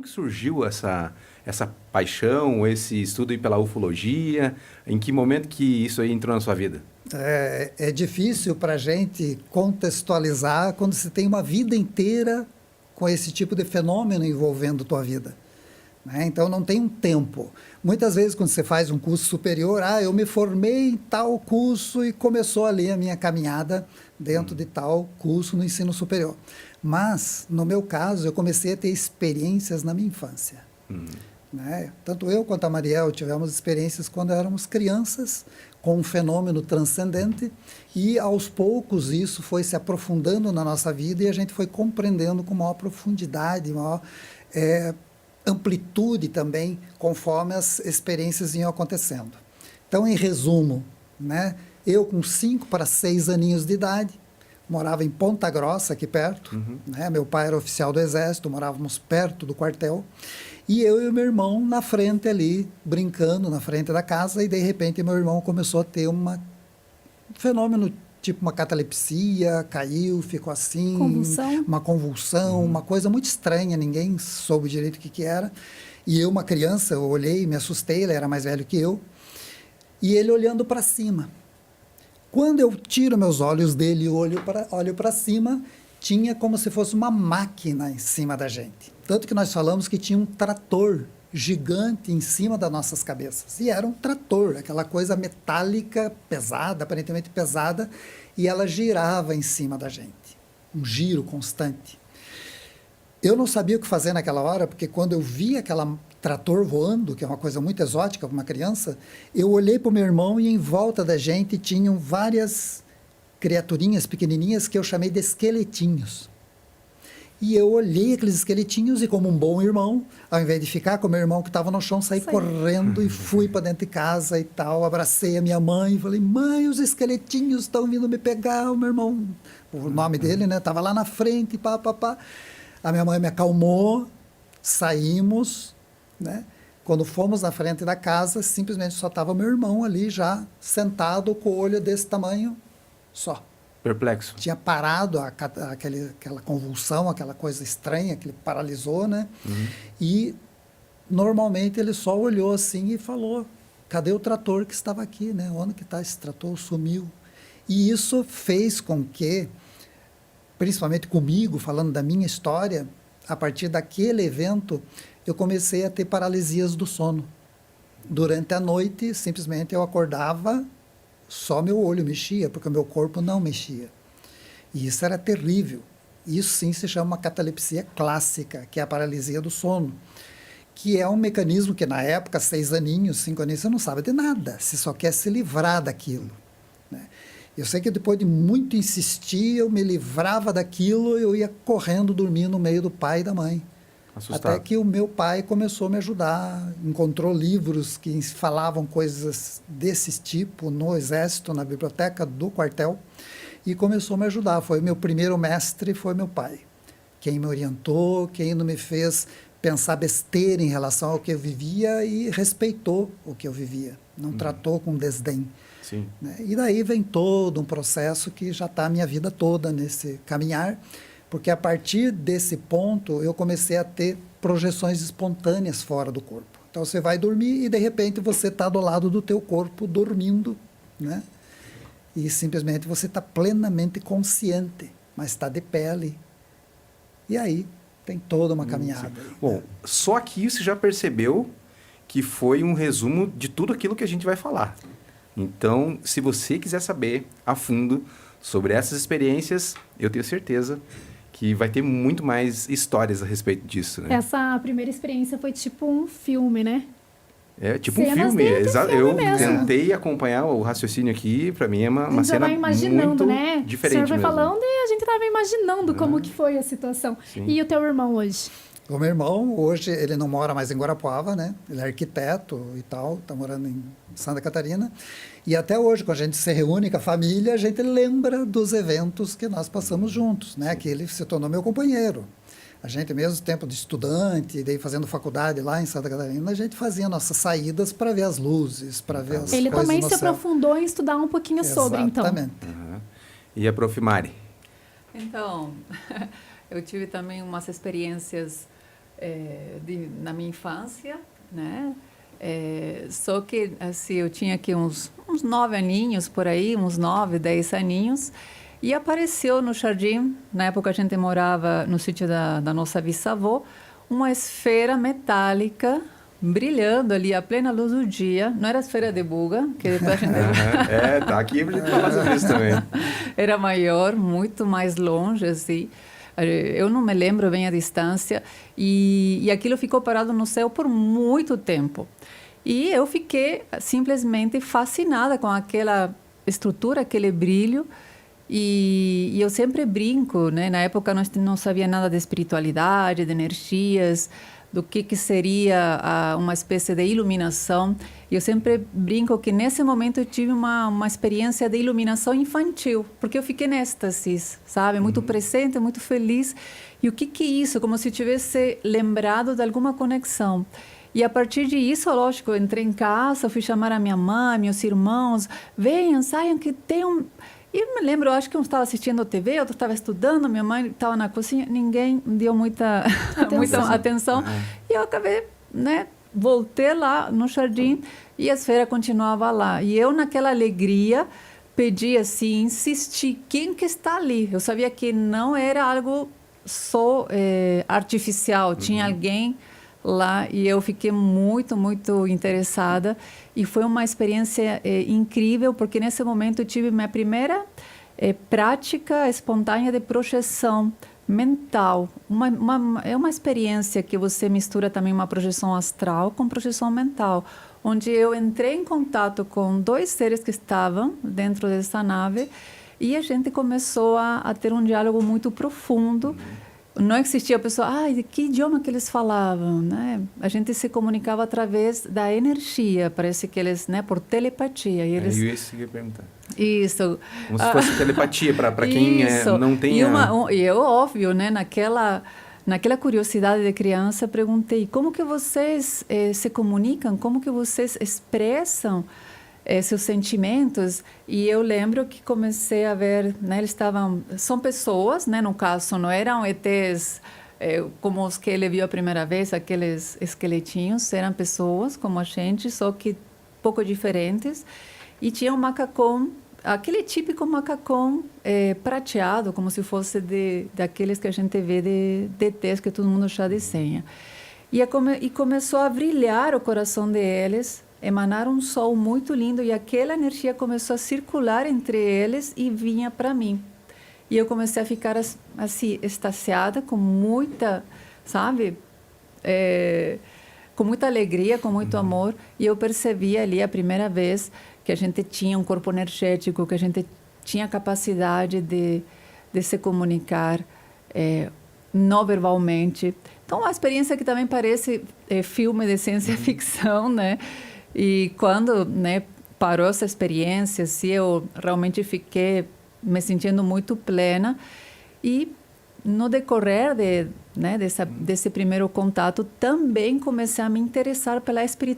que surgiu essa paixão, esse estudo aí pela ufologia? Em que momento que isso aí entrou na sua vida? É difícil para a gente contextualizar quando você tem uma vida inteira com esse tipo de fenômeno envolvendo tua vida, né? Então, não tem um tempo. Muitas vezes, quando você faz um curso superior, eu me formei em tal curso e começou ali a minha caminhada dentro de tal curso no ensino superior. Mas, no meu caso, eu comecei a ter experiências na minha infância. Né? Tanto eu quanto a Mariel tivemos experiências quando éramos crianças, com um fenômeno transcendente, e aos poucos isso foi se aprofundando na nossa vida e a gente foi compreendendo com maior profundidade, maior amplitude também, conforme as experiências iam acontecendo. Então, em resumo, né, eu com 5 para 6 aninhos de idade, morava em Ponta Grossa, aqui perto, né, meu pai era oficial do Exército, morávamos perto do quartel, e eu e o meu irmão na frente ali, brincando na frente da casa, e de repente meu irmão começou a ter um fenômeno tipo uma catalepsia, caiu, ficou assim, uma convulsão, uma coisa muito estranha, ninguém soube direito o que era. E eu, uma criança, eu olhei, me assustei, ele era mais velho que eu, e ele olhando para cima. Quando eu tiro meus olhos dele e olho para cima, tinha como se fosse uma máquina em cima da gente. Tanto que nós falamos que tinha um trator gigante em cima das nossas cabeças. E era um trator, aquela coisa metálica, pesada, aparentemente pesada, e ela girava em cima da gente. Um giro constante. Eu não sabia o que fazer naquela hora, porque quando eu vi aquela trator voando, que é uma coisa muito exótica para uma criança, eu olhei para o meu irmão e em volta da gente tinham várias criaturinhas pequenininhas que eu chamei de esqueletinhos. E eu olhei aqueles esqueletinhos e, como um bom irmão, ao invés de ficar com o meu irmão que estava no chão, saí correndo e fui para dentro de casa e tal. Abracei a minha mãe e falei, mãe, os esqueletinhos estão vindo me pegar. O meu irmão, o nome dele, né, estava lá na frente, pá. A minha mãe me acalmou, saímos, né? Quando fomos na frente da casa, simplesmente só estava meu irmão ali já sentado com o olho desse tamanho só. Perplexo. Tinha parado aquela convulsão, aquela coisa estranha que ele paralisou, né? E normalmente ele só olhou assim e falou, cadê o trator que estava aqui, né? Onde que está esse trator? Sumiu. E isso fez com que, principalmente comigo, falando da minha história, a partir daquele evento, eu comecei a ter paralisias do sono. Durante a noite, simplesmente eu acordava, só meu olho mexia, porque o meu corpo não mexia. E isso era terrível. Isso sim se chama uma catalepsia clássica, que é a paralisia do sono, que é um mecanismo que na época, 6 aninhos, 5 aninhos, você não sabe de nada, você só quer se livrar daquilo, né? Eu sei que depois de muito insistir, eu me livrava daquilo, eu ia correndo dormir no meio do pai e da mãe. Assustado. Até que o meu pai começou a me ajudar, encontrou livros que falavam coisas desse tipo no Exército, na biblioteca do quartel, e começou a me ajudar. Foi meu primeiro mestre, foi meu pai. Quem me orientou, quem não me fez pensar besteira em relação ao que eu vivia e respeitou o que eu vivia, não tratou com desdém. Sim. Né? E daí vem todo um processo que já está a minha vida toda nesse caminhar, porque a partir desse ponto eu comecei a ter projeções espontâneas fora do corpo. Então você vai dormir e de repente você está do lado do teu corpo dormindo, né? E simplesmente você está plenamente consciente, mas está de pé ali. E aí tem toda uma caminhada. Bom, só aqui você já percebeu que foi um resumo de tudo aquilo que a gente vai falar. Então, se você quiser saber a fundo sobre essas experiências, eu tenho certeza que vai ter muito mais histórias a respeito disso, né? Essa primeira experiência foi tipo um filme, né? É tipo um Cenas filme. dentro do filme Eu mesmo. tentei acompanhar o raciocínio aqui, para mim é uma cena vai imaginando, muito né? diferente O senhor vai mesmo. falando e a gente tava imaginando como que foi a situação. Sim. E o teu irmão hoje? O meu irmão, hoje, ele não mora mais em Guarapuava, né? Ele é arquiteto e tal, está morando em Santa Catarina. E até hoje, quando a gente se reúne com a família, a gente lembra dos eventos que nós passamos juntos, né? Que ele se tornou meu companheiro. A gente, mesmo tempo de estudante, daí fazendo faculdade lá em Santa Catarina, a gente fazia nossas saídas para ver as luzes, para ver as Ele coisas também no se céu. aprofundou em estudar um pouquinho sobre, então. Exatamente. E a Prof. Mari? Então, eu tive também umas experiências na minha infância, né? Só que assim, eu tinha aqui uns 9 aninhos por aí, uns 9, 10 aninhos, e apareceu no jardim, na época a gente morava no sítio da nossa bisavó, uma esfera metálica brilhando ali à plena luz do dia. Não era a esfera de Buga, que depois a gente... Tá aqui pra gente falar sobre isso também. Era maior, muito mais longe, assim. Eu não me lembro bem a distância. E aquilo ficou parado no céu por muito tempo. E eu fiquei simplesmente fascinada com aquela estrutura, aquele brilho. E eu sempre brinco, né? Na época nós não sabia nada de espiritualidade, de energias, do que seria uma espécie de iluminação. E eu sempre brinco que nesse momento eu tive uma experiência de iluminação infantil, porque eu fiquei em êxtasis, sabe? Muito presente, muito feliz. E o que é isso? Como se eu tivesse lembrado de alguma conexão. E a partir disso, lógico, eu entrei em casa, fui chamar a minha mãe, meus irmãos, venham, saiam que tem um... E eu me lembro, eu acho que um estava assistindo a TV, outro estava estudando, minha mãe estava na cozinha, ninguém deu muita atenção. E eu acabei, né, voltei lá no jardim e a esfera continuava lá. E eu, naquela alegria, pedi assim, insisti, quem que está ali? Eu sabia que não era algo só artificial, tinha alguém lá e eu fiquei muito, muito interessada e foi uma experiência incrível porque nesse momento eu tive minha primeira prática espontânea de projeção mental. É uma experiência que você mistura também uma projeção astral com projeção mental, onde eu entrei em contato com 2 seres que estavam dentro dessa nave e a gente começou a ter um diálogo muito profundo. Não existia a pessoa, de que idioma que eles falavam, né? A gente se comunicava através da energia, parece que eles, né, por telepatia. E eles... isso que eu ia perguntar. Isso. Como se fosse telepatia, para quem não tem... E eu, óbvio, né, naquela curiosidade de criança, perguntei, como que vocês se comunicam? Como que vocês expressam seus sentimentos? E eu lembro que comecei a ver, né, são pessoas, né, no caso, não eram ETs como os que ele viu a primeira vez, aqueles esqueletinhos, eram pessoas como a gente, só que pouco diferentes, e tinha um macacão, aquele típico macacão prateado, como se fosse daqueles que a gente vê de ETs, que todo mundo chama de senha. E começou a brilhar o coração deles, emanar um sol muito lindo e aquela energia começou a circular entre eles e vinha para mim. E eu comecei a ficar assim, extasiada, com muita, sabe, com muita alegria, com muito amor. E eu percebi ali a primeira vez que a gente tinha um corpo energético, que a gente tinha capacidade de se comunicar não verbalmente. Então, uma experiência que também parece filme de ciência ficção, né? E quando, né, parou essa experiência, assim, eu realmente fiquei me sentindo muito plena. E no decorrer desse primeiro contato, também comecei a me interessar pela espiritualidade.